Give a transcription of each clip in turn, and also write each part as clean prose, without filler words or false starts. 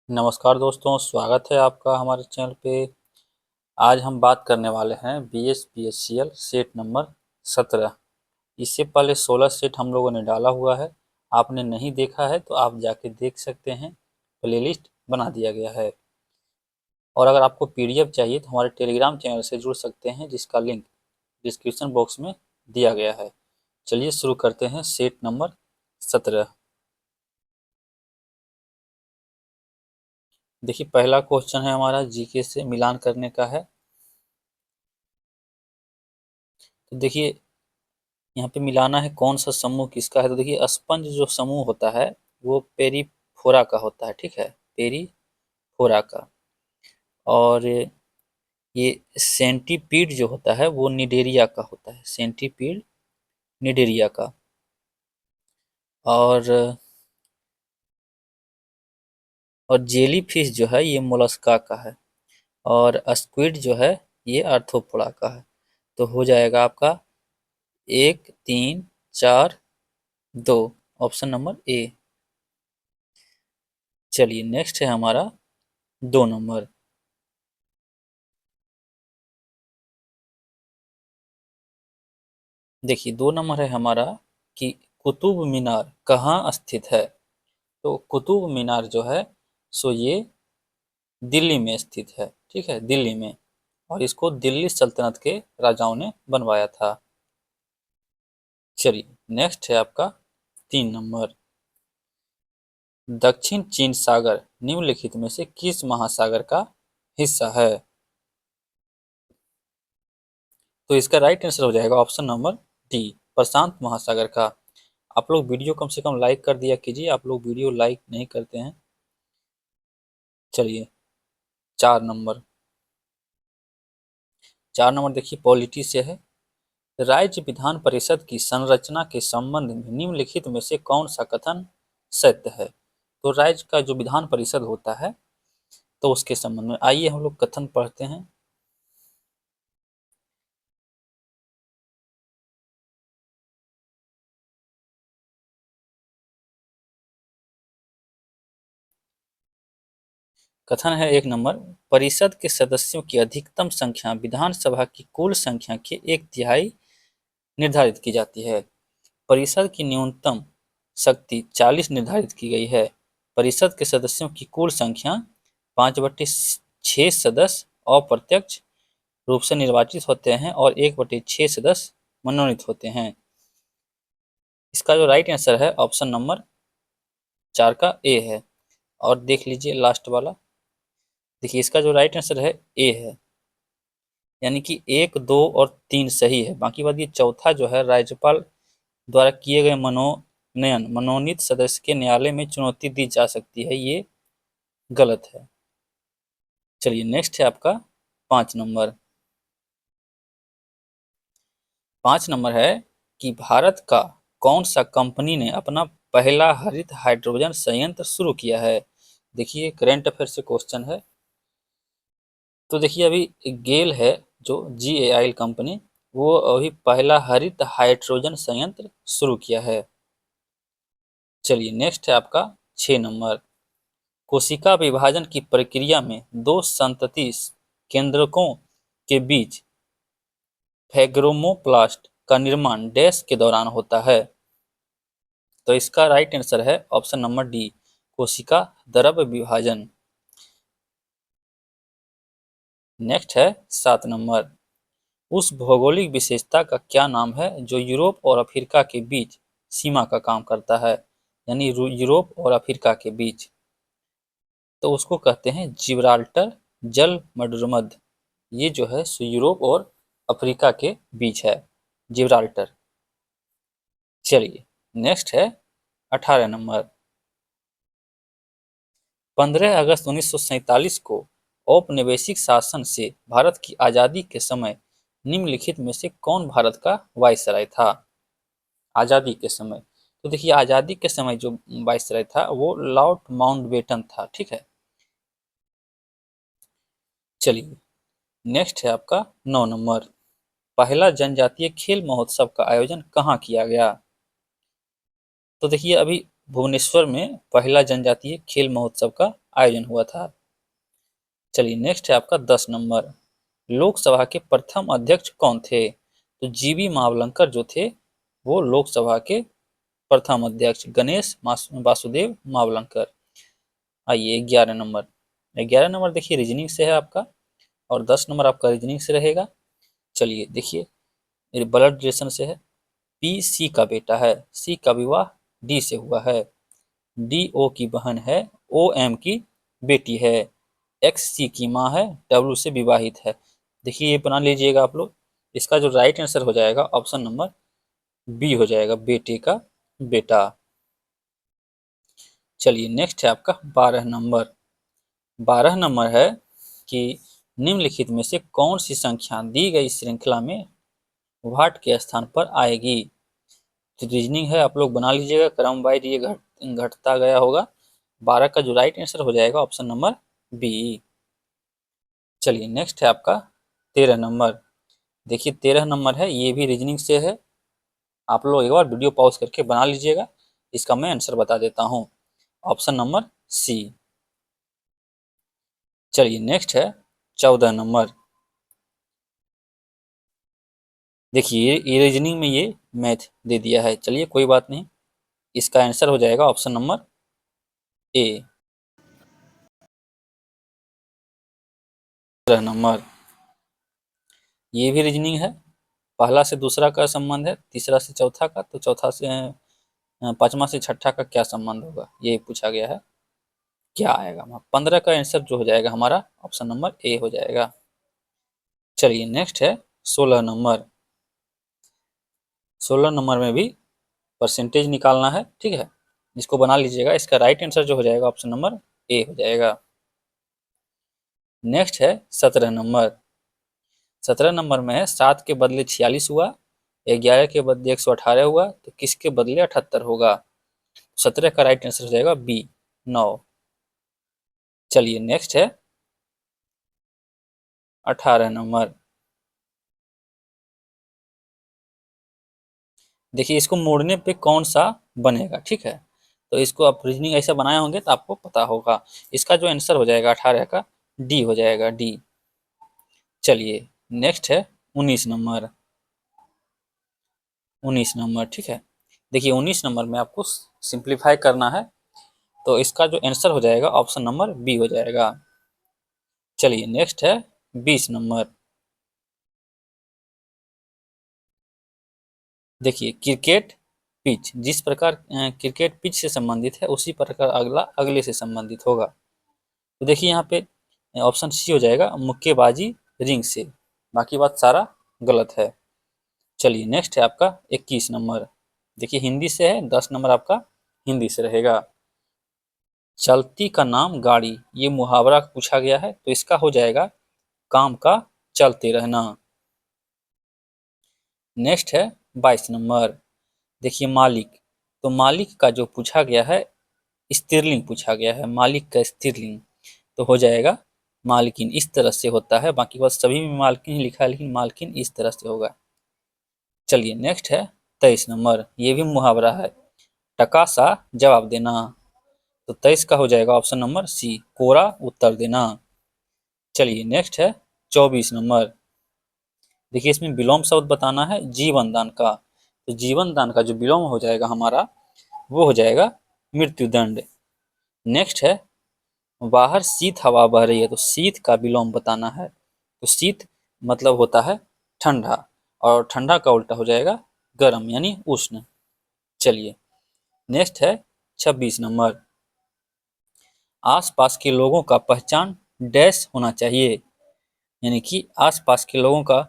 नमस्कार दोस्तों, स्वागत है आपका हमारे चैनल पे। आज हम बात करने वाले हैं BSPSCL सेट नंबर 17। इससे पहले 16 सेट हम लोगों ने डाला हुआ है। आपने नहीं देखा है तो आप जाके देख सकते हैं, प्लेलिस्ट बना दिया गया है। और अगर आपको PDF चाहिए तो हमारे टेलीग्राम चैनल से जुड़ सकते हैं, जिसका लिंक डिस्क्रिप्शन बॉक्स में दिया गया है। चलिए शुरू करते हैं सेट नंबर 17। देखिए, पहला क्वेश्चन है हमारा GK से मिलान करने का है। तो देखिए, यहाँ पे मिलाना है कौन सा समूह किसका है। तो देखिए, स्पंज जो समूह होता है वो पेरीफोरा का होता है, ठीक है, पेरीफोरा का। और ये सेंटीपीड जो होता है वो निडेरिया का होता है, सेंटीपीड निडेरिया का। और जेली फिश जो है ये मोलस्का का है। और स्क्विड जो है ये आर्थ्रोपोडा का है। तो हो जाएगा आपका 1, 3, 4, 2, ऑप्शन नंबर ए। चलिए नेक्स्ट है हमारा 2 नंबर। देखिए, 2 नंबर है हमारा कि कुतुब मीनार कहाँ स्थित है। तो कुतुब मीनार जो है सो ये दिल्ली में स्थित है, ठीक है, दिल्ली में। और इसको दिल्ली सल्तनत के राजाओं ने बनवाया था। चलिए नेक्स्ट है आपका 3 नंबर। दक्षिण चीन सागर निम्नलिखित में से किस महासागर का हिस्सा है। तो इसका राइट आंसर हो जाएगा ऑप्शन नंबर डी, प्रशांत महासागर का। आप लोग वीडियो कम से कम लाइक कर दिया कीजिए, आप लोग वीडियो लाइक नहीं करते हैं। चलिए 4 नंबर। 4 नंबर देखिए पॉलिटी से है। राज्य विधान परिषद की संरचना के संबंध में निम्नलिखित में से कौन सा कथन सत्य है। तो राज्य का जो विधान परिषद होता है तो उसके संबंध में आइए हम लोग कथन पढ़ते हैं। कथन है 1 नंबर, परिषद के सदस्यों की अधिकतम संख्या विधानसभा की कुल संख्या के 1/3 निर्धारित की जाती है। परिषद की न्यूनतम शक्ति 40 निर्धारित की गई है। परिषद के सदस्यों की कुल संख्या 5/6 सदस्य अप्रत्यक्ष रूप से निर्वाचित होते हैं और 1/6 सदस्य मनोनीत होते हैं। इसका जो राइट आंसर है ऑप्शन नंबर 4 का ए है। और देख लीजिए लास्ट वाला। देखिए, इसका जो राइट आंसर है ए है, यानी कि 1, 2 और 3 सही है। बाकी बात ये चौथा जो है, राज्यपाल द्वारा किए गए मनोनयन मनोनीत सदस्य के न्यायालय में चुनौती दी जा सकती है, ये गलत है। चलिए नेक्स्ट है आपका 5 नंबर। 5 नंबर है कि भारत का कौन सा कंपनी ने अपना पहला हरित हाइड्रोजन संयंत्र शुरू किया है। देखिए, करंट अफेयर से क्वेश्चन है। तो देखिए, अभी गेल है जो GAIL कंपनी, वो अभी पहला हरित हाइड्रोजन संयंत्र शुरू किया है। चलिए नेक्स्ट है आपका 6 नंबर। कोशिका विभाजन की प्रक्रिया में 2 संतति केंद्रकों के बीच फेगोमोप्लास्ट का निर्माण डैश के दौरान होता है। तो इसका राइट आंसर है ऑप्शन नंबर डी, कोशिका द्रव्य विभाजन। नेक्स्ट है 7 नंबर। उस भौगोलिक विशेषता का क्या नाम है जो यूरोप और अफ्रीका के बीच सीमा का काम करता है, यानी यूरोप और अफ्रीका के बीच। तो उसको कहते हैं जिब्राल्टर जल मध्यमध। ये जो है सो यूरोप और अफ्रीका के बीच है, जिब्राल्टर। चलिए नेक्स्ट है 18 नंबर। 15 अगस्त 1947 को औपनिवेशिक शासन से भारत की आज़ादी के समय निम्नलिखित में से कौन भारत का वायसराय था। आज़ादी के समय, तो देखिए आज़ादी के समय जो वायसराय था वो लॉर्ड माउंटबेटन था, ठीक है। चलिए नेक्स्ट है आपका 9 नंबर। पहला जनजातीय खेल महोत्सव का आयोजन कहाँ किया गया। तो देखिए, अभी भुवनेश्वर में पहला जनजातीय खेल महोत्सव का आयोजन हुआ था। चलिए नेक्स्ट है आपका 10 नंबर, लोकसभा के प्रथम अध्यक्ष कौन थे? तो जीवी मावलंकर जो थे वो लोकसभा के प्रथम अध्यक्ष गणेश वासुदेव मावलंकर। आइए 11 नंबर, 11 नंबर देखिए रीजनिंग से है आपका, और 10 नंबर आपका रीजनिंग से रहेगा। चलिए देखिए, ये ब्लड रिलेशन से है। पी सी का बेटा है, सी का विवाह डी से हुआ है, डी ओ की बहन है, ओ एम की बेटी है, एक्स सी की माँ है, डब्ल्यू से विवाहित है। देखिए ये बना लीजिएगा आप लोग। इसका जो राइट आंसर हो जाएगा ऑप्शन नंबर बी हो जाएगा, बेटे का बेटा। चलिए नेक्स्ट है आपका 12 नंबर, 12 नंबर है कि निम्नलिखित में से कौन सी संख्या दी गई श्रृंखला में वाट के स्थान पर आएगी? तो रीजनिंग है, आप लोग बना लीजिएगा, क्रम वाइज ये घटता गया होगा। 12 का जो राइट आंसर हो जाएगा ऑप्शन नंबर बी। चलिए नेक्स्ट है आपका 13 नंबर, देखिए 13 नंबर है, ये भी रीजनिंग से है। आप लोग एक बार वीडियो पॉज करके बना लीजिएगा, इसका मैं आंसर बता देता हूँ, ऑप्शन नंबर सी। चलिए नेक्स्ट है 14 नंबर, देखिए ये रीजनिंग में ये मैथ दे दिया है, चलिए कोई बात नहीं, इसका आंसर हो जाएगा ऑप्शन नंबर ए। 15 नंबर, ये भी रीजनिंग है, पहला से दूसरा का संबंध है, तीसरा से चौथा का, तो चौथा से पांचवा से छठा का क्या संबंध होगा ये पूछा गया है, क्या आएगा? 15 का आंसर जो हो जाएगा हमारा ऑप्शन नंबर ए हो जाएगा। चलिए नेक्स्ट है 16 नंबर, 16 नंबर में भी परसेंटेज निकालना है, ठीक है, इसको बना लीजिएगा, इसका राइट आंसर जो हो जाएगा ऑप्शन नंबर ए हो जाएगा। नेक्स्ट है 17 नंबर, 17 नंबर में है 7 के बदले 46 हुआ, 11 के बदले 118 हुआ, तो किसके बदले 78 होगा? 17 का राइट आंसर हो जाएगा बी 9। चलिए नेक्स्ट है 18 नंबर, देखिए इसको मोड़ने पे कौन सा बनेगा, ठीक है, तो इसको आप रीजनिंग ऐसा बनाए होंगे तो आपको पता होगा, इसका जो आंसर हो जाएगा 18 का डी हो जाएगा, डी। चलिए नेक्स्ट है 19 नंबर, 19 नंबर, ठीक है, देखिए 19 नंबर में आपको सिंप्लीफाई करना है, तो इसका जो आंसर हो जाएगा ऑप्शन नंबर बी हो जाएगा। चलिए नेक्स्ट है 20 नंबर, देखिए क्रिकेट पिच, जिस प्रकार क्रिकेट पिच से संबंधित है उसी प्रकार अगला अगले से संबंधित होगा, तो देखिए यहाँ पे ऑप्शन सी हो जाएगा, मुक्केबाजी रिंग से, बाकी बात सारा गलत है। चलिए नेक्स्ट है आपका 21 नंबर, देखिए हिंदी से है, 10 नंबर आपका हिंदी से रहेगा। चलती का नाम गाड़ी, ये मुहावरा पूछा गया है, तो इसका हो जाएगा काम का चलते रहना। नेक्स्ट है 22 नंबर, देखिए मालिक, तो मालिक का जो पूछा गया है स्त्रीलिंग पूछा गया है, मालिक का स्त्रीलिंग, तो हो जाएगा मालकिन, इस तरह से होता है, बाकी बस सभी में मालकिन ही लिखा है, लेकिन मालकिन इस तरह से होगा। चलिए नेक्स्ट है 23 नंबर, ये भी मुहावरा है, टका सा जवाब देना, तो 23 का हो जाएगा ऑप्शन नंबर सी, कोरा उत्तर देना। चलिए नेक्स्ट है 24 नंबर, देखिए इसमें विलोम शब्द बताना है जीवन दान का, तो जीवन दान का जो विलोम हो जाएगा हमारा वो हो जाएगा मृत्युदंड। नेक्स्ट है बाहर शीत हवा बह रही है, तो शीत का विलोम बताना है, तो शीत मतलब होता है ठंडा, और ठंडा का उल्टा हो जाएगा गर्म यानी उष्ण। चलिए नेक्स्ट है 26 नंबर, आसपास के लोगों का पहचान डैश होना चाहिए, यानी कि आसपास के लोगों का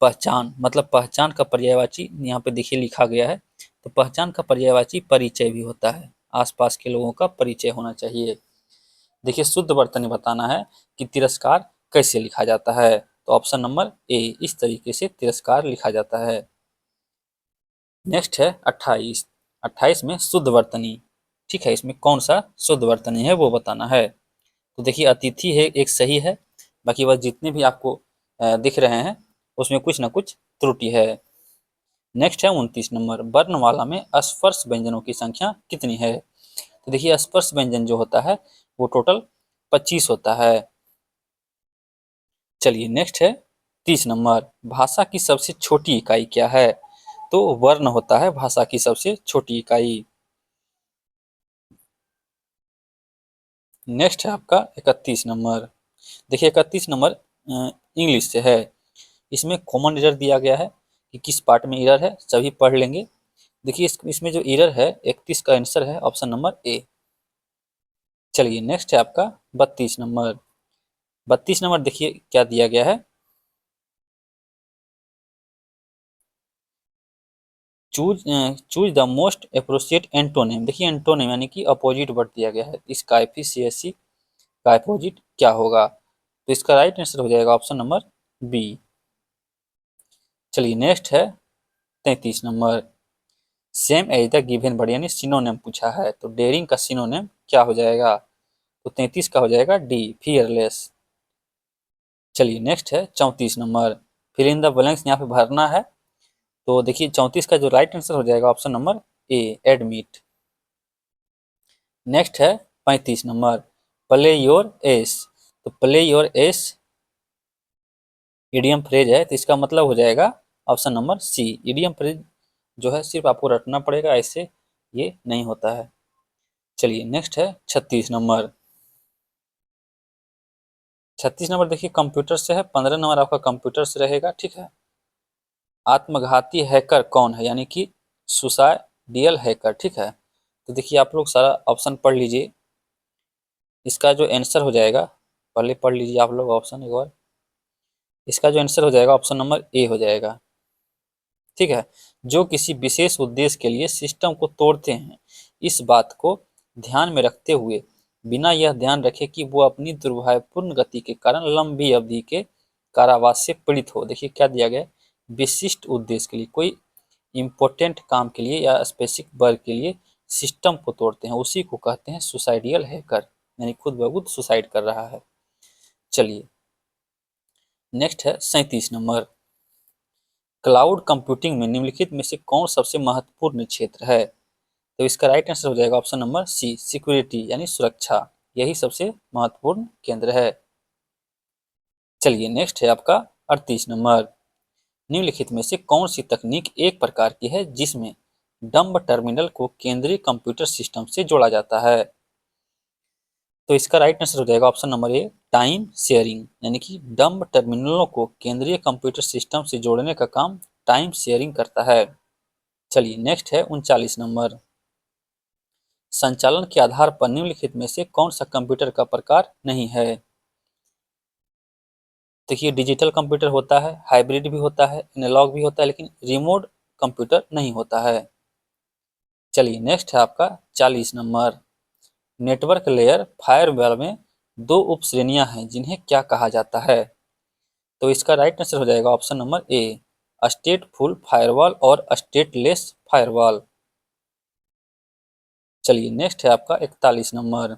पहचान, मतलब पहचान का पर्यायवाची यहाँ पे देखिए लिखा गया है, तो पहचान का पर्यायवाची परिचय भी होता है, आसपास के लोगों का परिचय होना चाहिए। देखिए शुद्ध वर्तनी बताना है कि तिरस्कार कैसे लिखा जाता है, तो ऑप्शन नंबर ए, इस तरीके से तिरस्कार लिखा जाता है। नेक्स्ट है 28, 28 में शुद्ध वर्तनी, ठीक है, इसमें कौन सा शुद्ध वर्तनी है वो बताना है, तो देखिए अतिथि है एक सही है, बाकी बस जितने भी आपको दिख रहे हैं उसमें कुछ ना कुछ त्रुटि है। नेक्स्ट है 29 नंबर, वर्णमाला में स्पर्श व्यंजनों की संख्या कितनी है? तो देखिए स्पर्श व्यंजन जो होता है वो टोटल 25 होता है। चलिए नेक्स्ट है 30 नंबर, भाषा की सबसे छोटी इकाई क्या है? तो वर्ण होता है भाषा की सबसे छोटी इकाई। नेक्स्ट है आपका 31 नंबर। देखिए 31 नंबर इंग्लिश से है। इसमें कॉमन एरर दिया गया है कि किस पार्ट में एरर है, सभी पढ़ लेंगे। देखिए इसमें जो एरर है 31 का आंसर है ऑप्शन नंबर ए। चलिए नेक्स्ट है आपका 32 नंबर। 32 नंबर देखिए क्या दिया गया है, choose the most appropriate antonym. देखिए एंटोनिम यानी कि अपोजिट वर्ड दिया गया है, इसका एफिशिएंसी का अपोजिट क्या होगा? तो इसका राइट आंसर हो जाएगा ऑप्शन नंबर बी। चलिए नेक्स्ट है 33 नंबर, same as the given word यानी सिनोनिम पूछा है, तो डेयरिंग का सिनोनिम क्या हो जाएगा? तो 33 का हो जाएगा डी, फियरलेस। चलिए नेक्स्ट है 34 नंबर, फिल इन द ब्लैंक्स यहाँ पे भरना है। तो देखिए 34 का जो राइट आंसर हो जाएगा option number A, admit. Next है 35 नंबर, प्ले योर एस। तो play your ace idiom phrase है, तो इसका मतलब हो जाएगा option number C, idiom phrase जो है सिर्फ आपको रटना पड़ेगा, ऐसे ये नहीं होता है। चलिए नेक्स्ट है 36 नंबर। 36 नंबर देखिए कंप्यूटर से है, 15 नंबर आपका कंप्यूटर से रहेगा, ठीक है। आत्मघाती हैकर कौन है, यानी कि सुसाइडियल हैकर, ठीक है। तो देखिए आप लोग सारा ऑप्शन पढ़ लीजिए, इसका जो आंसर हो जाएगा, पहले पढ़ लीजिए आप लोग ऑप्शन एक बार। इसका जो आंसर हो जाएगा ऑप्शन नंबर ए हो जाएगा, ठीक है। जो किसी विशेष उद्देश्य के लिए सिस्टम को तोड़ते हैं, इस बात को ध्यान में रखते हुए बिना यह ध्यान रखे कि वो अपनी दुर्भाग्यपूर्ण गति के कारण लंबी अवधि के कारावास से पीड़ित हो। देखिए क्या दिया गया है, विशिष्ट उद्देश्य के लिए, कोई इम्पोर्टेंट काम के लिए या स्पेसिफिक वर्क के लिए सिस्टम को तोड़ते हैं, उसी को कहते हैं सुसाइडियल हैकर, यानी खुद ब खुद सुसाइड कर रहा है। चलिए नेक्स्ट है 37 नंबर, क्लाउड कंप्यूटिंग में निम्नलिखित में से कौन सबसे महत्वपूर्ण क्षेत्र है? तो इसका राइट आंसर हो जाएगा ऑप्शन नंबर सी, सिक्योरिटी यानी सुरक्षा, यही सबसे महत्वपूर्ण केंद्र है। चलिए नेक्स्ट है आपका 38 नंबर, निम्नलिखित में से कौन सी तकनीक एक प्रकार की है जिसमें डम्ब टर्मिनल को केंद्रीय कंप्यूटर सिस्टम से जोड़ा जाता है? तो इसका राइट आंसर हो जाएगा ऑप्शन नंबर ए, टाइम शेयरिंग, यानी कि डम्ब टर्मिनलों को केंद्रीय कंप्यूटर सिस्टम से जोड़ने का काम टाइम शेयरिंग करता है। चलिए नेक्स्ट है 39 नंबर, संचालन के आधार पर निम्नलिखित में से कौन सा कंप्यूटर का प्रकार नहीं है? देखिए डिजिटल कंप्यूटर होता है, हाइब्रिड भी होता है, एनालॉग भी होता है, लेकिन रिमोट कंप्यूटर नहीं होता है। चलिए नेक्स्ट है आपका 40 नंबर, नेटवर्क लेयर फायरवॉल में दो उप श्रेणियां हैं जिन्हें क्या कहा जाता है? तो इसका राइट आंसर हो जाएगा ऑप्शन नंबर ए, स्टेटफुल फायरवॉल और स्टेटलेस फायरवॉल। चलिए नेक्स्ट है आपका 41 नंबर,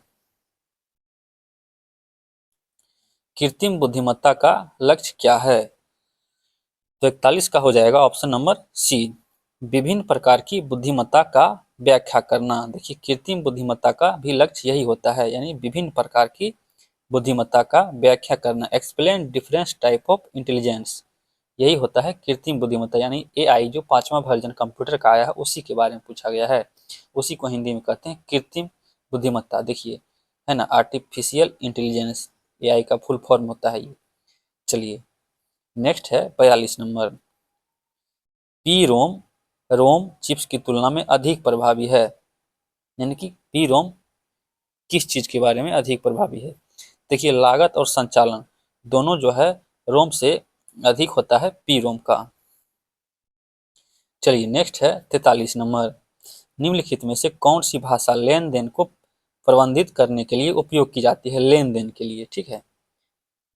कृत्रिम बुद्धिमत्ता का लक्ष्य क्या है? तो 41 का हो जाएगा ऑप्शन नंबर सी, विभिन्न प्रकार की बुद्धिमत्ता का व्याख्या करना। देखिए कृत्रिम बुद्धिमत्ता का भी लक्ष्य यही होता है, यानी विभिन्न प्रकार की बुद्धिमत्ता का व्याख्या करना, explain different type of intelligence, यही होता है कृत्रिम बुद्धिमत्ता, यानी एआई जो 5वां वर्जन कंप्यूटर का आया है उसी के बारे में पूछा गया है, उसी को हिंदी में कहते हैं कृत्रिम बुद्धिमत्ता। देखिए है ना, आर्टिफिशियल इंटेलिजेंस एआई का फुल फॉर्म होता है ये। चलिए नेक्स्ट है 42 number, P ROM ROM chips की तुलना में अधिक प्रभावी है, यानी कि पी रोम किस चीज के बारे में अधिक प्रभावी है? देखिए लागत और संचालन दोनों जो है रोम से अधिक होता है पी रोम का। चलिए नेक्स्ट है 43 नंबर, निम्नलिखित में से कौन सी भाषा लेन देन को प्रबंधित करने के लिए उपयोग की जाती है, लेन देन के लिए, ठीक है।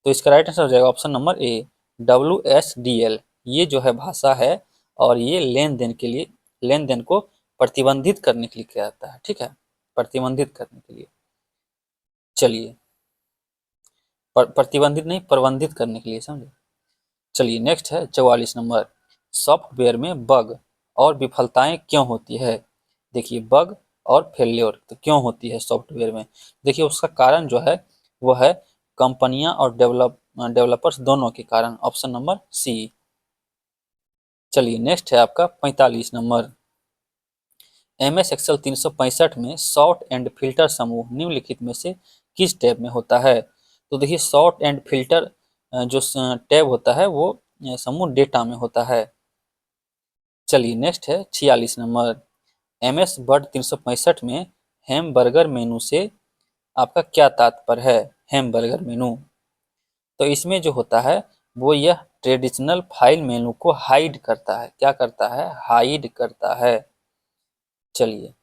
तो इसका राइट आंसर हो जाएगा ऑप्शन नंबर ए, WSDL, ये जो है भाषा है और ये लेन देन के लिए, लेन देन को प्रतिबंधित करने के लिए किया जाता है, ठीक है, प्रतिबंधित करने के लिए। चलिए प्रतिबंधित नहीं, प्रबंधित करने के लिए, समझे। चलिए नेक्स्ट है 44 नंबर, सॉफ्टवेयर में बग और विफलताएं क्यों होती है। देखिए बग और फेल्योर तो क्यों होती है सॉफ्टवेयर में, देखिए उसका कारण जो है वो है कंपनियां और डेवलपर्स दोनों के कारण, ऑप्शन नंबर सी। चलिए नेक्स्ट है आपका 45 नंबर। एम एस एक्सेल 365 में सॉर्ट एंड फिल्टर समूह निम्नलिखित में से किस टैब में होता है। तो देखिए सॉर्ट एंड फिल्टर जो टैब होता है वो समूह डेटा में होता है। चलिए नेक्स्ट है 46 नंबर। एम एस वर्ड 365 में हैमबर्गर मेनू से आपका क्या तात्पर्य है। हैमबर्गर मेनू तो इसमें जो होता है वो यह ट्रेडिशनल फाइल मेनू को हाइड करता है, क्या करता है, हाइड करता है। चलिए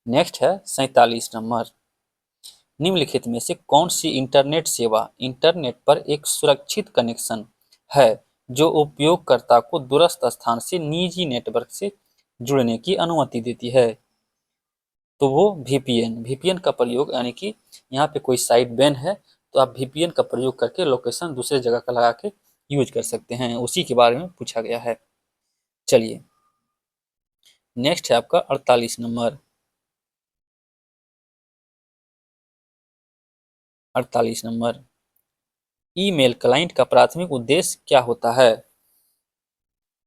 नेक्स्ट है 47 नंबर। निम्नलिखित में से कौन सी इंटरनेट सेवा इंटरनेट पर एक सुरक्षित कनेक्शन है जो उपयोगकर्ता को दूरस्थ स्थान से निजी नेटवर्क से जुड़ने की अनुमति देती है। तो वो वीपीएन, वीपीएन का प्रयोग यानी कि यहाँ पे कोई साइट बैन है तो आप वीपीएन का प्रयोग करके लोकेशन दूसरे जगह का लगा के यूज कर सकते हैं, उसी के बारे में पूछा गया है। चलिए नेक्स्ट है आपका 48 नंबर। 48 नंबर। ईमेल क्लाइंट का प्राथमिक उद्देश्य क्या होता है।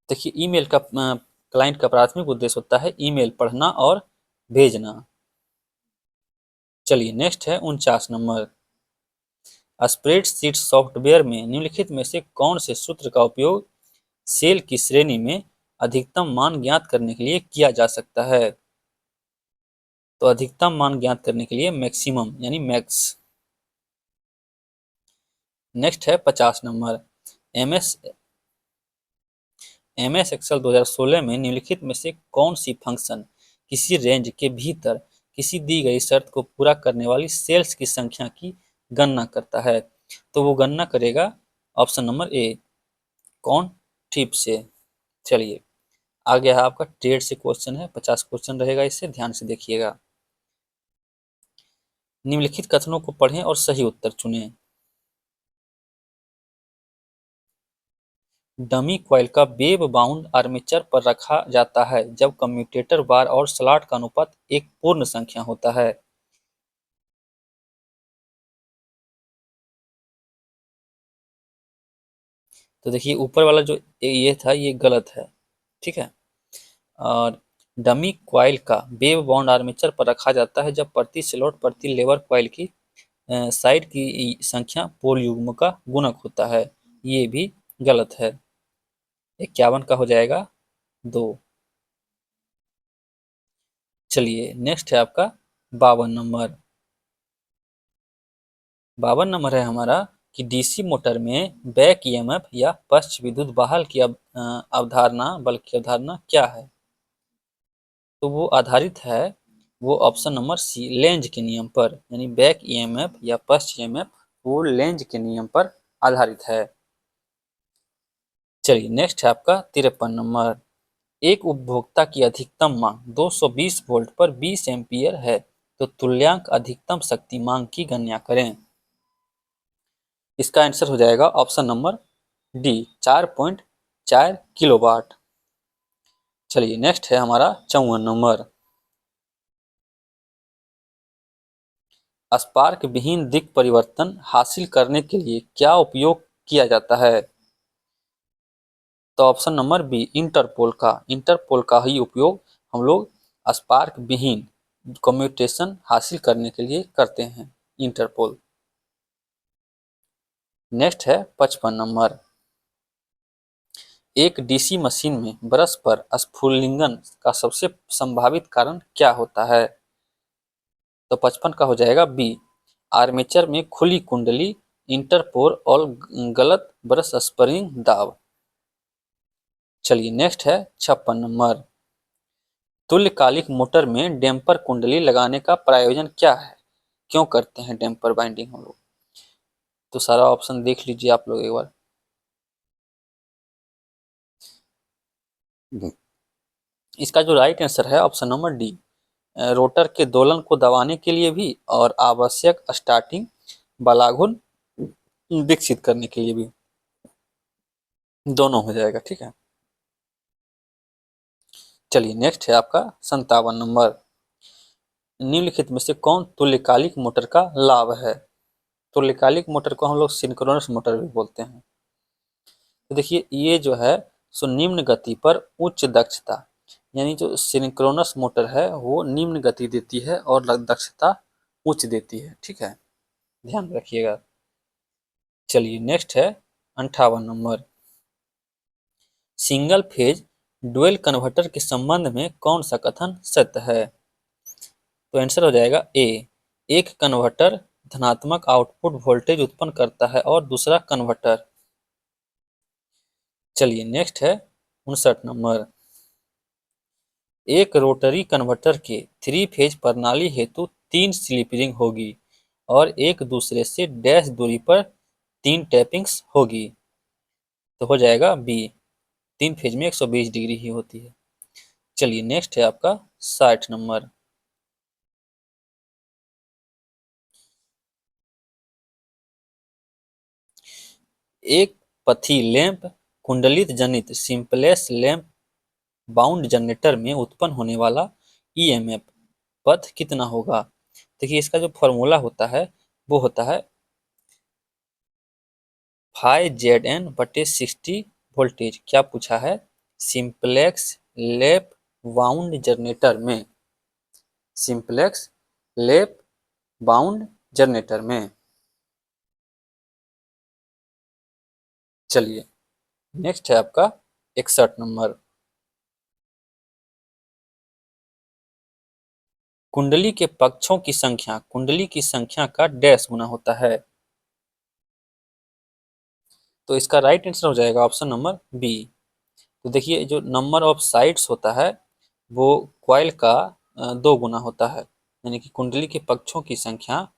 देखिए ईमेल का क्लाइंट का प्राथमिक उद्देश्य होता है ईमेल पढ़ना और भेजना। चलिए नेक्स्ट है 49 नंबर। स्प्रेडशीट सॉफ्टवेयर में निम्नलिखित में से कौन से सूत्र का उपयोग सेल की श्रेणी में अधिकतम मान ज्ञात करने के लिए किया जा सकता है। तो अधिकतम मान ज्ञात करने के लिए मैक्सिमम यानी मैक्स। नेक्स्ट है 50 नंबर। एमएस एमएस एक्सेल 2016 में निम्नलिखित में से कौन सी फंक्शन किसी रेंज के भीतर किसी दी गई शर्त को पूरा करने वाली सेल्स की संख्या की गणना करता है। तो वो गणना करेगा ऑप्शन नंबर ए, कौन, टिप से। चलिए आगे है आपका ट्रेड से क्वेश्चन है, 50 क्वेश्चन रहेगा, इससे ध्यान से देखिएगा। निम्नलिखित कथनों को पढ़ें और सही उत्तर चुनें। डमी कॉइल का वेब बाउंड आर्मेचर पर रखा जाता है जब कम्यूटेटर बार और स्लॉट का अनुपात एक पूर्ण संख्या होता है। तो देखिए ऊपर वाला जो ये था ये गलत है, ठीक है। और डमी कॉइल का वेब बाउंड आर्मेचर पर रखा जाता है जब प्रति स्लॉट प्रति लेवर कॉइल की साइड की संख्या पोल युग्म का गुणक होता है, ये भी गलत है। 51 का हो जाएगा 2। चलिए नेक्स्ट है आपका 52 नंबर। 52 नंबर है हमारा कि डीसी मोटर में बैक ईएमएफ या पक्ष विद्युत बहाल की अवधारणा बल की अवधारणा क्या है। तो वो आधारित है, वो ऑप्शन नंबर सी, लेंज के नियम पर, यानी बैक ईएमएफ या पक्ष ईएमएफ वो लेंज के नियम पर आधारित है। चलिए नेक्स्ट है आपका 53 नंबर। एक उपभोक्ता की अधिकतम मांग 220 वोल्ट पर 20 एम्पीयर है तो तुल्यांक अधिकतम शक्ति मांग की गणना करें। इसका आंसर हो जाएगा ऑप्शन नंबर डी, 4.4 किलोवाट। चलिए नेक्स्ट है हमारा 54 नंबर। स्पार्क विहीन दिक् परिवर्तन हासिल करने के लिए क्या उपयोग किया जाता है। तो ऑप्शन नंबर बी, इंटरपोल का ही उपयोग हम लोग स्पार्क विहीन कम्यूटेशन हासिल करने के लिए करते हैं, इंटरपोल। नेक्स्ट है 55 नंबर। एक डीसी मशीन में ब्रश पर स्फुलिंगन का सबसे संभावित कारण क्या होता है। तो 55 का हो जाएगा बी, आर्मेचर में खुली कुंडली, इंटरपोल और गलत ब्रश स्प्रिंग दाब। चलिए नेक्स्ट है 56 नंबर। तुल्यकालिक मोटर में डैम्पर कुंडली लगाने का प्रयोजन क्या है, क्यों करते हैं डैम्पर बाइंडिंग हम लोग। तो सारा ऑप्शन देख लीजिए आप लोग एक बार। इसका जो राइट आंसर है ऑप्शन नंबर डी, रोटर के दोलन को दबाने के लिए भी और आवश्यक स्टार्टिंग बलाघुन विकसित करने के लिए भी, दोनों हो जाएगा, ठीक है। चलिए नेक्स्ट है आपका 57 नंबर। निम्नलिखित में से कौन तुल्यकालिक मोटर का लाभ है? तुल्यकालिक मोटर को हम लोग सिंक्रोनस मोटर भी बोलते हैं। तो देखिए ये जो है सो निम्न गति पर उच्च दक्षता, यानी जो सिंक्रोनस मोटर है वो निम्न गति देती है और दक्षता उच्च देती है। ठीक है, ध्यान रखिएगा। चलिए नेक्स्ट है 58 number. Single phase dual converter के संबंध में कौन सा कथन सत्य है? तो आंसर हो जाएगा ए। एक कन्वर्टर धनात्मक आउटपुट वोल्टेज उत्पन्न करता है और दूसरा कन्वर्टर। चलिए नेक्स्ट है 59 नंबर। एक रोटरी कन्वर्टर के 3 फेज प्रणाली हेतु 3 स्लिप रिंग होगी और एक दूसरे से डैश दूरी पर 3 टैपिंग्स होगी। तो हो जाएगा बी। 3 फेज में 120 डिग्री ही होती है। चलिए नेक्स्ट है आपका 60 नंबर। एक पथी लैंप कुंडलित जनित सिंपलेस लैंप बाउंड जनरेटर में उत्पन्न होने वाला ईएमएफ पथ कितना होगा? देखिए इसका जो फॉर्मूला होता है वो होता है 5Zn/60 वोल्टेज। क्या पूछा है? सिंपलेक्स लैप बाउंड जनरेटर में, सिंपलेक्स लैप बाउंड जनरेटर में। चलिए नेक्स्ट है आपका 61 नंबर। कुंडली के पक्षों की संख्या कुंडली की संख्या का डैश गुना होता है। तो इसका राइट आंसर हो जाएगा ऑप्शन नंबर बी। तो देखिए जो नंबर ऑफ साइड्स होता है वो कॉइल का 2 गुना होता है, यानी कि कुंडली के पक्षों की संख्या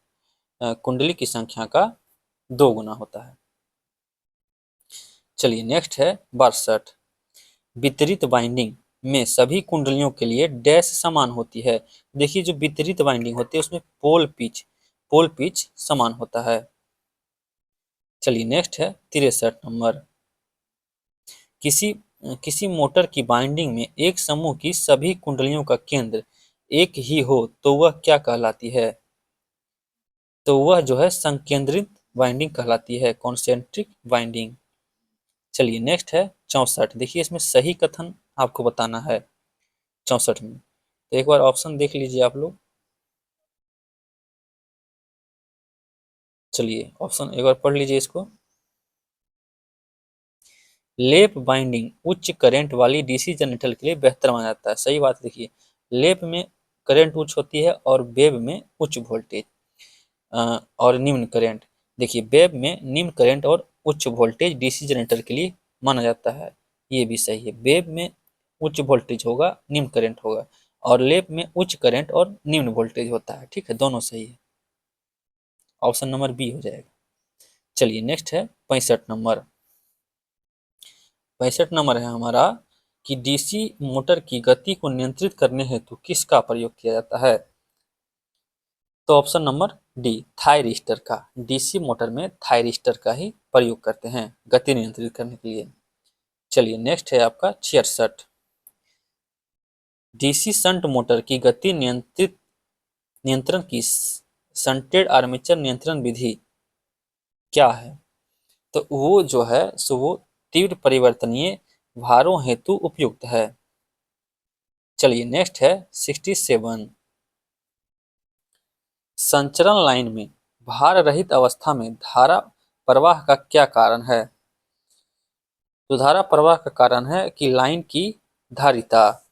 कुंडली की संख्या का 2 गुना होता है। चलिए नेक्स्ट है 62। वितरित बाइंडिंग में सभी कुंडलियों के लिए डैश समान होती है। देखिए जो वितरित बाइंडिंग होती है उसमें पोल पिच समान होता है। चलिए नेक्स्ट है 63 नंबर। किसी किसी मोटर की बाइंडिंग में एक समूह की सभी कुंडलियों का केंद्र एक ही हो तो वह क्या कहलाती है? तो वह जो है संकेंद्रित बाइंडिंग कहलाती है, कॉन्सेंट्रिक बाइंडिंग। चलिए नेक्स्ट है 64। देखिए इसमें सही कथन आपको बताना है 64 में। तो एक बार ऑप्शन देख लीजिए आप लोग। चलिए ऑप्शन एक बार पढ़ लीजिए इसको। लेप बाइंडिंग उच्च करंट वाली डीसी जनरेटर के लिए बेहतर माना जाता है। सही बात। देखिए लेप में करंट उच्च होती है और वेब में उच्च वोल्टेज और निम्न करंट। देखिए वेब में निम्न करंट और उच्च वोल्टेज डीसी जनरेटर के लिए माना जाता है। ये भी सही है। वेब में उच्च वोल्टेज होगा, निम्न करंट होगा, और लेप में उच्च करंट और निम्न वोल्टेज होता है। ठीक है, दोनों सही है। ऑप्शन नंबर बी हो जाएगा। चलिए नेक्स्ट है 65 नंबर। 65 नंबर है हमारा कि डीसी मोटर की गति को नियंत्रित करने हेतु किसका प्रयोग किया जाता है? तो ऑप्शन नंबर डी, थायरिस्टर का। डीसी मोटर में थायरिस्टर का ही प्रयोग करते हैं गति नियंत्रित करने के लिए। चलिए नेक्स्ट है आपका 66। डीसी शंट मोटर की गति नियंत्रण की शंटेड आर्मेचर नियंत्रण विधि क्या है? तो वो जो है सो वो तीव्र परिवर्तनीय भारों हेतु उपयुक्त है। चलिए नेक्स्ट है 67। संचरण लाइन में भार रहित अवस्था में धारा प्रवाह का क्या कारण है? तो धारा प्रवाह का कारण है कि लाइन की धारिता।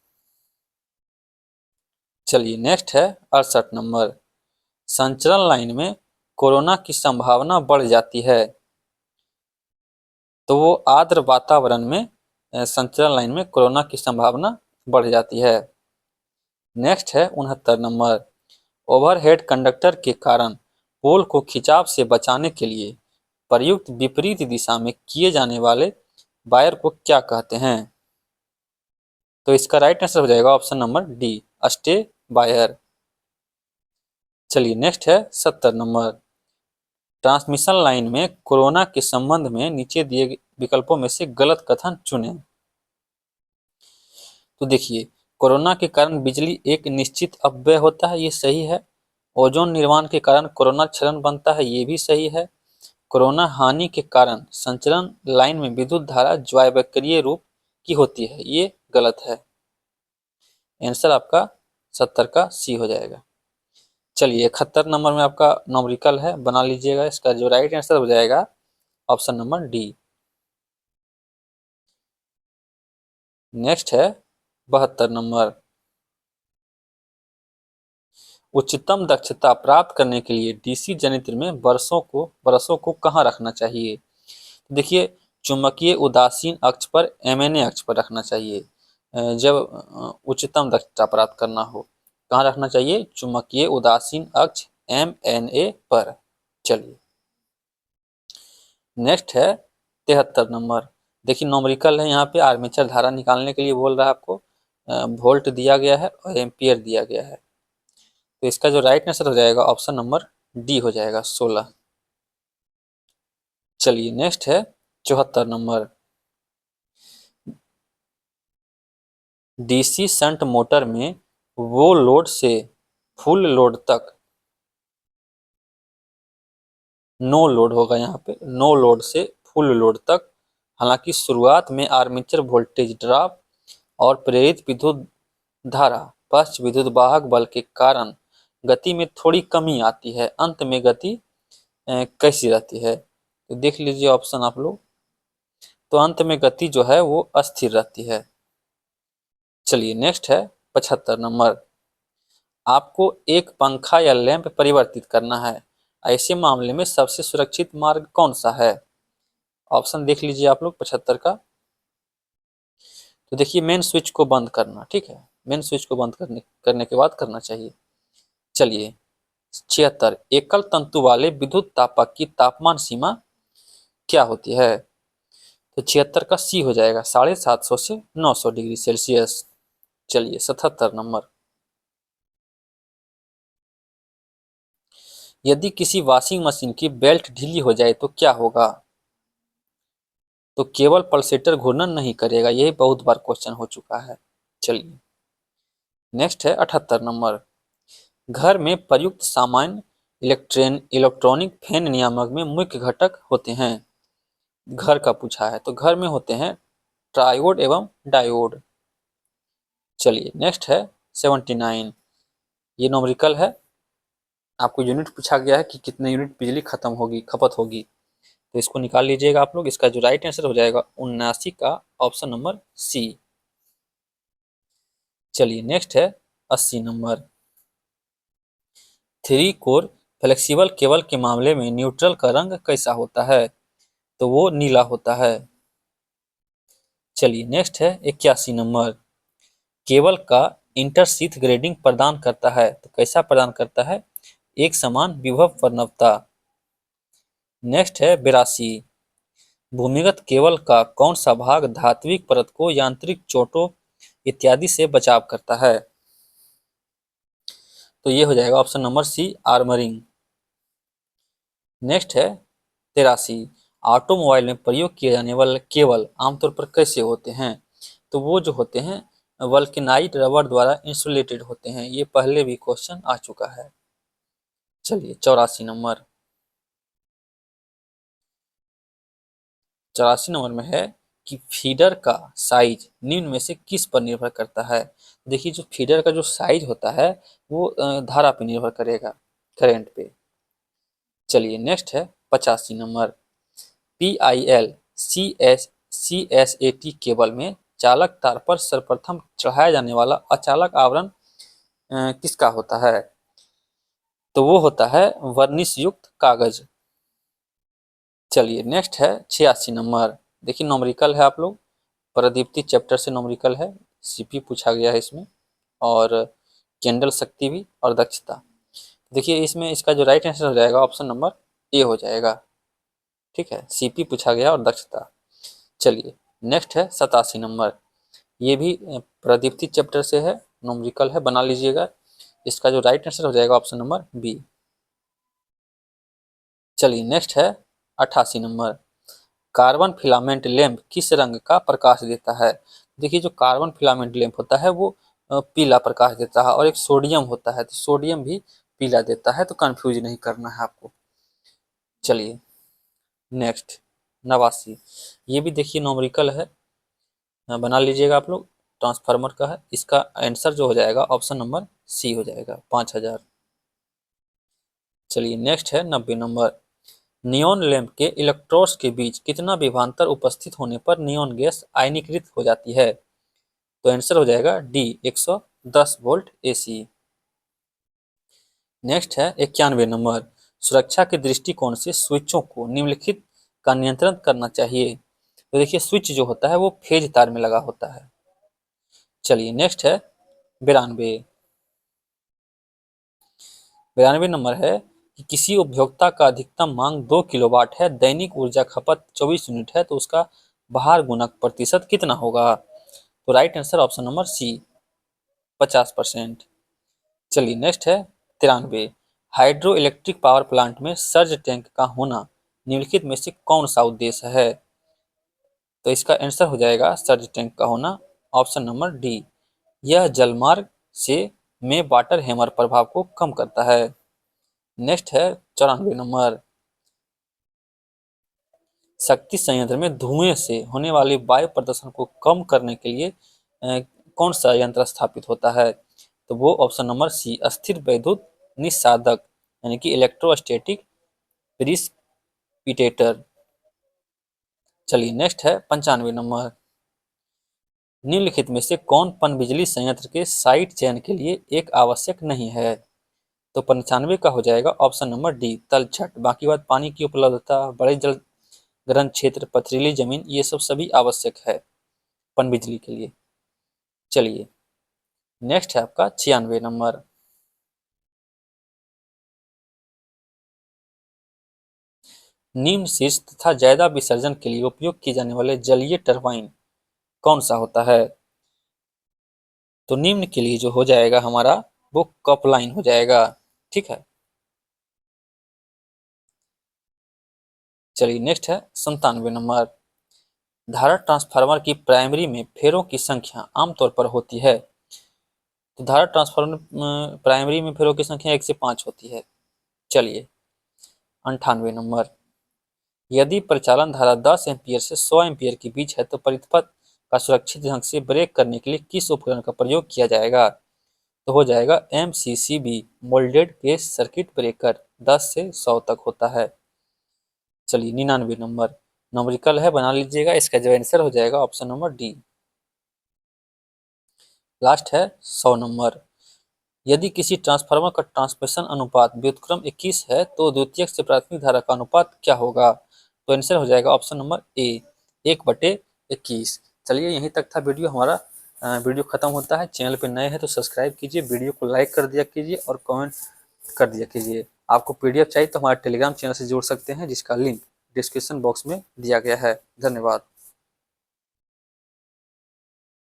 चलिए नेक्स्ट है 68 नंबर। संचरण लाइन में कोरोना की संभावना बढ़ जाती है। तो वो आर्द्र वातावरण में संचरण लाइन में कोरोना की संभावना बढ़ जाती है। नेक्स्ट है 69 नंबर। ओवरहेड कंडक्टर के कारण पोल को खिंचाव से बचाने के लिए प्रयुक्त विपरीत दिशा में किए जाने वाले वायर को क्या कहते हैं? तो इसका राइट आंसर हो जाएगा option number D, stay wire. चलिए नेक्स्ट है 70 नंबर। ट्रांसमिशन लाइन में कोरोना के संबंध में नीचे दिए विकल्पों में से गलत कथन चुनें। तो देखिए कोरोना के कारण बिजली एक निश्चित अपव्यय होता है, ये सही है। ओजोन निर्माण के कारण कोरोना क्षरण बनता है, ये भी सही है। कोरोना हानि के कारण संचरण लाइन में विद्युत धारा ज्वायवक्रीय रूप की होती है, ये गलत है। आंसर आपका 70 का सी हो जाएगा। चलिए 71 नंबर में आपका न्यूमेरिकल है, बना लीजिएगा। इसका जो राइट आंसर हो जाएगा ऑप्शन नंबर डी। नेक्स्ट है 72 नंबर। उच्चतम दक्षता प्राप्त करने के लिए डीसी जनरेटर में बरसों को कहाँ रखना चाहिए? देखिए, चुंबकीय उदासीन अक्ष पर एमएनए अक्ष पर रखना चाहिए। जब उच्चतम दक्षता प्राप्त करना हो, कहाँ रखना चाहिए? चुंबकीय उदासीन अक्ष एमएनए पर। चलिए नेक्स्ट है 73 नंबर। देखिए न्यूमेरिकल है, यहाँ पे आर्मेचर धारा निकालने के लिए बोल रहा है आपको। वोल्ट दिया गया है और एम्पियर दिया गया है, तो इसका जो राइट आंसर हो जाएगा ऑप्शन नंबर डी हो जाएगा 16। चलिए नेक्स्ट है 74 नंबर। डीसी शंट मोटर में वो लोड से फुल लोड तक, नो लोड होगा यहाँ पे, नो लोड से फुल लोड तक। हालांकि शुरुआत में आर्मेचर वोल्टेज ड्रॉप और प्रेरित विद्युत धारा पक्ष विद्युत वाहक बल के कारण गति में थोड़ी कमी आती है। अंत में गति कैसी रहती है? तो देख लीजिए ऑप्शन आप लोग। तो अंत में गति जो है वो अस्थिर रहती है। चलिए नेक्स्ट है 75 नंबर। आपको एक पंखा या लैंप परिवर्तित करना है, ऐसे मामले में सबसे सुरक्षित मार्ग कौन सा है? ऑप्शन देख लीजिए आप लोग 75 का। तो देखिए मेन स्विच को बंद करना, ठीक है, मेन स्विच को बंद करने के बाद करना चाहिए। चलिए 76, एकल तंतु वाले विद्युत तापक की तापमान सीमा क्या होती है? तो 76 का सी हो जाएगा 750 से 900 डिग्री सेल्सियस। चलिए 77 नंबर। यदि किसी वॉशिंग मशीन की बेल्ट ढीली हो जाए तो क्या होगा? तो केवल पल्सेटर घूर्णन नहीं करेगा, यही बहुत बार क्वेश्चन हो चुका है। चलिए नेक्स्ट है 78 नंबर। घर में प्रयुक्त सामान्य इलेक्ट्रॉनिक फैन नियामक में मुख्य घटक होते हैं। घर का पूछा है, तो घर में होते हैं ट्रायोड एवं डायोड। चलिए नेक्स्ट है 79। ये न्यूमेरिकल है, आपको यूनिट पूछा गया है कि कितने यूनिट बिजली खपत होगी, तो इसको निकाल लीजिएगा आप लोग। इसका जो राइट आंसर हो जाएगा 79 का ऑप्शन नंबर सी। चलिए नेक्स्ट है 80 नंबर। 3 कोर फ्लेक्सिबल केबल के मामले में न्यूट्रल का रंग कैसा होता है? तो वो नीला होता है। चलिए नेक्स्ट है 81 नंबर। केबल का इंटरशीथ ग्रेडिंग प्रदान करता है, तो कैसा प्रदान करता है? एक समान विभव प्रवणता। नेक्स्ट है 82। भूमिगत केबल का कौन सा भाग धात्विक परत को यांत्रिक चोटों इत्यादि से बचाव करता है? तो ये हो जाएगा option number C, armouring. Next है 83। ऑटोमोबाइल में प्रयोग किए जाने वाले केबल आमतौर पर कैसे होते हैं? तो वो जो होते हैं वल्केनाइट रबर द्वारा इंसुलेटेड होते हैं, ये पहले भी क्वेश्चन आ चुका है। चलिए 84 नंबर। 84 नंबर में है कि फीडर का साइज निम्न में से किस पर निर्भर करता है? देखिए जो फीडर का जो साइज होता है वो धारा पे निर्भर करेगा, करंट पे। चलिए नेक्स्ट है 85 नंबर। PIL CSAT केबल में चालक तार पर सर्वप्रथम चढ़ाया जाने वाला अचालक आवरण किसका होता है? तो वो होता है वर्निश युक्त कागज। चलिए नेक्स्ट है 86 नंबर। देखिए न्यूमेरिकल है, आप लोग प्रदीप्ति चैप्टर से न्यूमेरिकल है, सीपी पूछा गया है इसमें, और केंडल शक्ति भी और दक्षता। देखिए इसमें इसका जो राइट आंसर हो जाएगा ऑप्शन नंबर ए हो जाएगा, ठीक है, सीपी पूछा गया और दक्षता। चलिए नेक्स्ट है 87 नंबर। ये भी प्रदीप्ति चैप्टर से है, न्यूमेरिकल है, बना लीजिएगा। इसका जो राइट आंसर हो जाएगा ऑप्शन नंबर बी। चलिए नेक्स्ट है 88 नंबर। कार्बन फिलामेंट लैंप किस रंग का प्रकाश देता है? देखिए जो कार्बन फिलामेंट लैंप होता है वो पीला प्रकाश देता है, और एक सोडियम होता है तो सोडियम भी पीला देता है, तो कंफ्यूज नहीं करना है आपको। चलिए नेक्स्ट 89, ये भी देखिए नॉमरिकल है, बना लीजिएगा आप लोग, ट्रांसफार्मर का है। इसका आंसर जो हो जाएगा ऑप्शन नंबर सी हो जाएगा, 5000। चलिए नेक्स्ट है 90 नंबर, नियॉन लैंप के इलेक्ट्रोड्स के बीच कितना विभवांतर उपस्थित होने पर नियॉन गैस आयनीकृत हो जाती है? तो आंसर हो जाएगा डी, 110 वोल्ट एसी। नेक्स्ट है 91 नंबर, सुरक्षा के दृष्टिकोण से स्विचों को निम्नलिखित का नियंत्रण करना चाहिए। तो देखिए स्विच जो होता है वो फेज तार में लगा होता है। चलिए नेक्स्ट है 92, 92 नंबर है कि किसी उपभोक्ता का अधिकतम मांग 2 किलोवाट है, दैनिक ऊर्जा खपत 24 यूनिट है, तो उसका भार गुणक प्रतिशत कितना होगा? तो right answer option number C, 50%। चलिए नेक्स्ट है 93, हाइड्रो इलेक्ट्रिक पावर प्लांट में सर्ज टैंक का होना निम्नलिखित में से कौन सा उद्देश्य है? तो इसका आंसर हो जाएगा सर्ज टैंक का होना, ऑप्शन नंबर डी, यह जलमार्ग से में वाटर हैमर प्रभाव को कम करता है। नेक्स्ट है 94 नंबर, शक्ति संयंत्र में धुएं से होने वाले वायु प्रदूषण को कम करने के लिए कौन सा यंत्र स्थापित होता है? तो वो ऑप्शन नंबर सी, अस्थिर वैद्युत निस्सादक, यानी कि इलेक्ट्रोस्टैटिक प्रिसिपिटेटर। चलिए नेक्स्ट है 95 नंबर, निम्नलिखित में से कौन पनबिजली संयंत्र के साइट चयन के लिए एक आवश्यक नहीं है? तो 95 का हो जाएगा ऑप्शन नंबर डी, तलछट। बाकी बात पानी की उपलब्धता, बड़े जल ग्रहण क्षेत्र, पथरीली जमीन, ये सब सभी आवश्यक है पनबिजली के लिए। चलिए नेक्स्ट है आपका 96 नंबर, निम्न शीर्ष तथा ज्यादा विसर्जन के लिए उपयोग किए जाने वाले जलीय टरबाइन कौन सा होता है? तो निम्न के लिए जो हो जाएगा हमारा वो कपलाइन हो जाएगा, ठीक है। चलिए नेक्स्ट है 97 नंबर, धारा ट्रांसफार्मर की प्राइमरी में फेरों की संख्या आमतौर पर होती है। तो धारा ट्रांसफार्मर प्राइमरी में फेरों की संख्या 1 से 5 होती है। चलिए 98 नंबर, यदि परिचालन धारा 10 एम्पीयर से 100 एम्पीयर के बीच है तो परिपथ का सुरक्षित ढंग से ब्रेक करने के लिए किस उपकरण का प्रयोग किया जाएगा? तो हो जाएगा MCCB, moulded case circuit breaker, 10 से 100 तक होता है। चलिए 99 नंबर, नंबरिकल है, बना लीजिएगा, इसका जो आंसर हो जाएगा ऑप्शन नंबर डी। लास्ट है 100 नंबर, यदि किसी ट्रांसफार्मर का ट्रांसमिशन अनुपात व्युत्क्रम 21 है तो द्वितीयक से प्राथमिक धारा का अनुपात क्या होगा? तो आंसर हो जाएगा ऑप्शन नंबर ए, 1/21। चलिए यहीं तक था वीडियो हमारा, वीडियो खत्म होता है। चैनल पे नए हैं तो सब्सक्राइब कीजिए, वीडियो को लाइक कर दिया कीजिए और कमेंट कर दिया कीजिए। आपको PDF चाहिए तो हमारे टेलीग्राम चैनल से जुड़ सकते हैं, जिसका लिंक डिस्क्रिप्शन बॉक्स में दिया गया है। धन्यवाद।